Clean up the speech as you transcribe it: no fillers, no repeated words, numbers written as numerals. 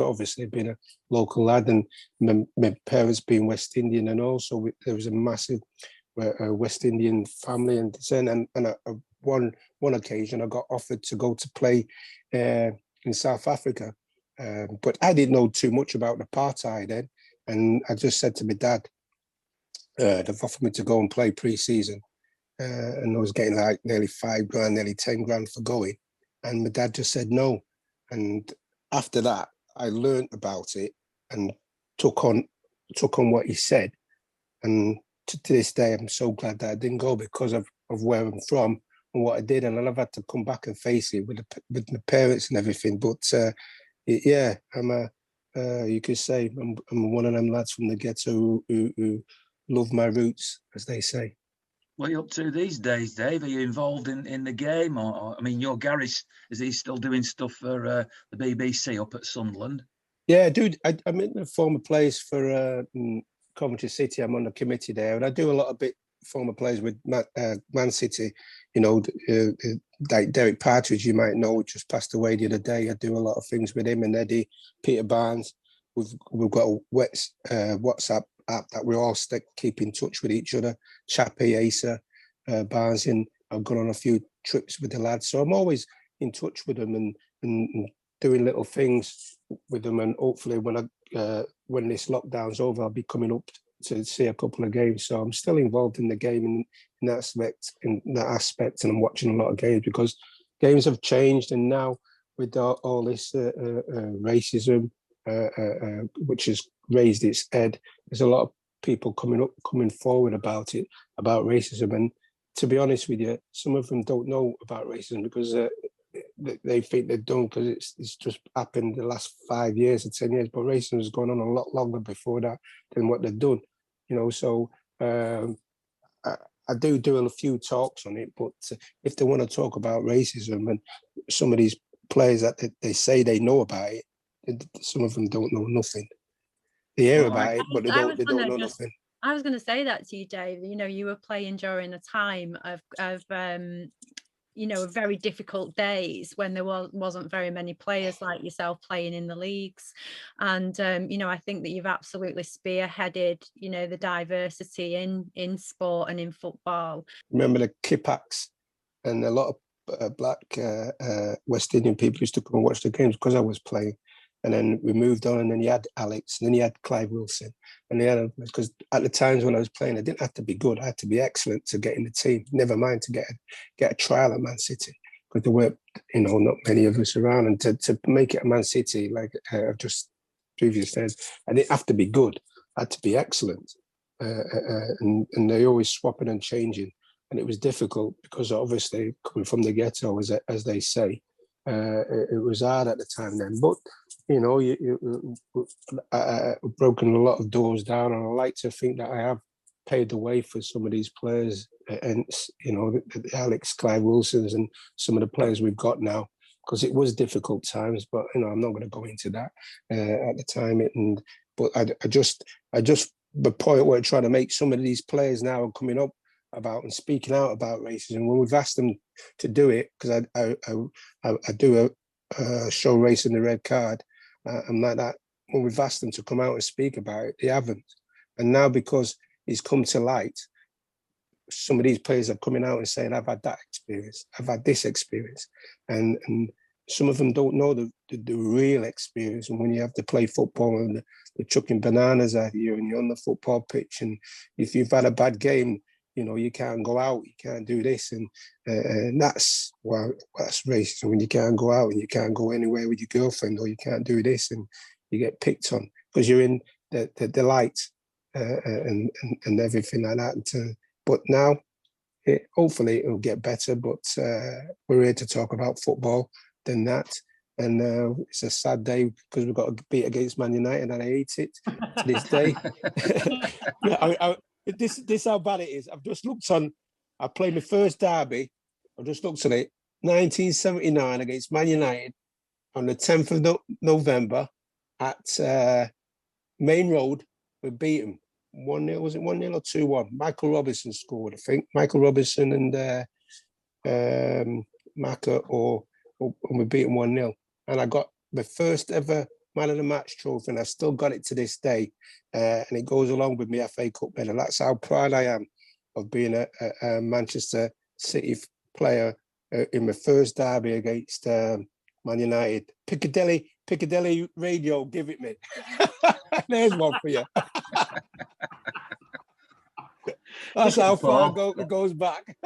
obviously being a local lad, and my parents being West Indian, and also there was a massive West Indian family and descent. And one occasion I got offered to go to play in South Africa, but I didn't know too much about apartheid then, and I just said to my dad, they've offered me to go and play pre-season, and I was getting like nearly $5,000, nearly 10 grand for going, and my dad just said no. And after that, I learned about it and took on what he said, and to this day, I'm so glad that I didn't go because of where I'm from and what I did, and I've had to come back and face it with my parents and everything. But yeah, you could say I'm one of them lads from the ghetto who love my roots, as they say. What are you up to these days, Dave? Are you involved in the game? Or I mean, your Gary's, is he still doing stuff for the BBC up at Sunderland? Yeah, dude, I'm in the former players for Coventry City. I'm on the committee there, and I do a lot of former players with Man City. You know, like Derek Partridge, you might know, just passed away the other day. I do a lot of things with him and Eddie, Peter Barnes. We've got a WhatsApp app that we all keep in touch with each other. Chappie, Asa, Barnes, and I've gone on a few trips with the lads. So I'm always in touch with them and doing little things with them. And hopefully when this lockdown's over, I'll be coming up to see a couple of games. So I'm still involved in the game in that aspect, and I'm watching a lot of games because games have changed. And now with all this racism, which has raised its head, there's a lot of people coming forward about racism. And to be honest with you, some of them don't know about racism because they think they don't, because it's just happened the last 5 years or 10 years. But racism has gone on a lot longer before that than what they've done. You know, so I do a few talks on it. But if they want to talk about racism and some of these players that they say they know about it, some of them don't know nothing. They hear about it, but they don't know nothing. I was going to say that to you, Dave. You know, you were playing during a time of you know, very difficult days when there wasn't very many players like yourself playing in the leagues. And, you know, I think that you've absolutely spearheaded, you know, the diversity in sport and in football. Remember the Kipaks, and a lot of black West Indian people used to come and watch the games because I was playing. And then we moved on, and then you had Alex, and then you had Clive Wilson. And because at the times when I was playing, I didn't have to be good. I had to be excellent to get in the team, never mind to get a trial at Man City, because there weren't, you know, not many of us around. And to make it at Man City, like I've just previously said, I didn't have to be good. I had to be excellent. And they always swapping and changing. And it was difficult because obviously coming from the ghetto, as they say, it was hard at the time then. But you know, I've broken a lot of doors down, and I like to think that I have paved the way for some of these players, and you know, the Alex, Clive Wilsons, and some of the players we've got now, because it was difficult times. But you know, I'm not going to go into that at the time. But I just the point where I'm trying to make, some of these players now are coming up about and speaking out about racism. When we've asked them to do it, because I do a show, Racing the Red Card, and like that. When we've asked them to come out and speak about it, they haven't. And now, because it's come to light, some of these players are coming out and saying, I've had that experience, I've had this experience. And some of them don't know the real experience. And when you have to play football and they're chucking bananas at you, and you're on the football pitch, and if you've had a bad game, you know, you can't go out, you can't do this. And that's racism, when you can't go out and you can't go anywhere with your girlfriend, or you can't do this, and you get picked on because you're in the light and everything like that. But now, hopefully it'll get better, but we're here to talk about football than that. And it's a sad day because we've got to beat against Man United, and I hate it to this day. This how bad it is. I've just looked on, I played my first derby, I've just looked at it, 1979 against Man United on the 10th of November at Main Road. We beat them 1-0, was it 1-0 or 2-1? Michael Robinson scored, I think. Michael Robinson and Maka, and we beat them 1-0. And I got my first ever Man of the Match trophy, and I've still got it to this day. And it goes along with my FA Cup medal. That's how proud I am of being a Manchester City player in my first derby against Man United. Piccadilly Radio, give it me. There's one for you. That's how far it goes back.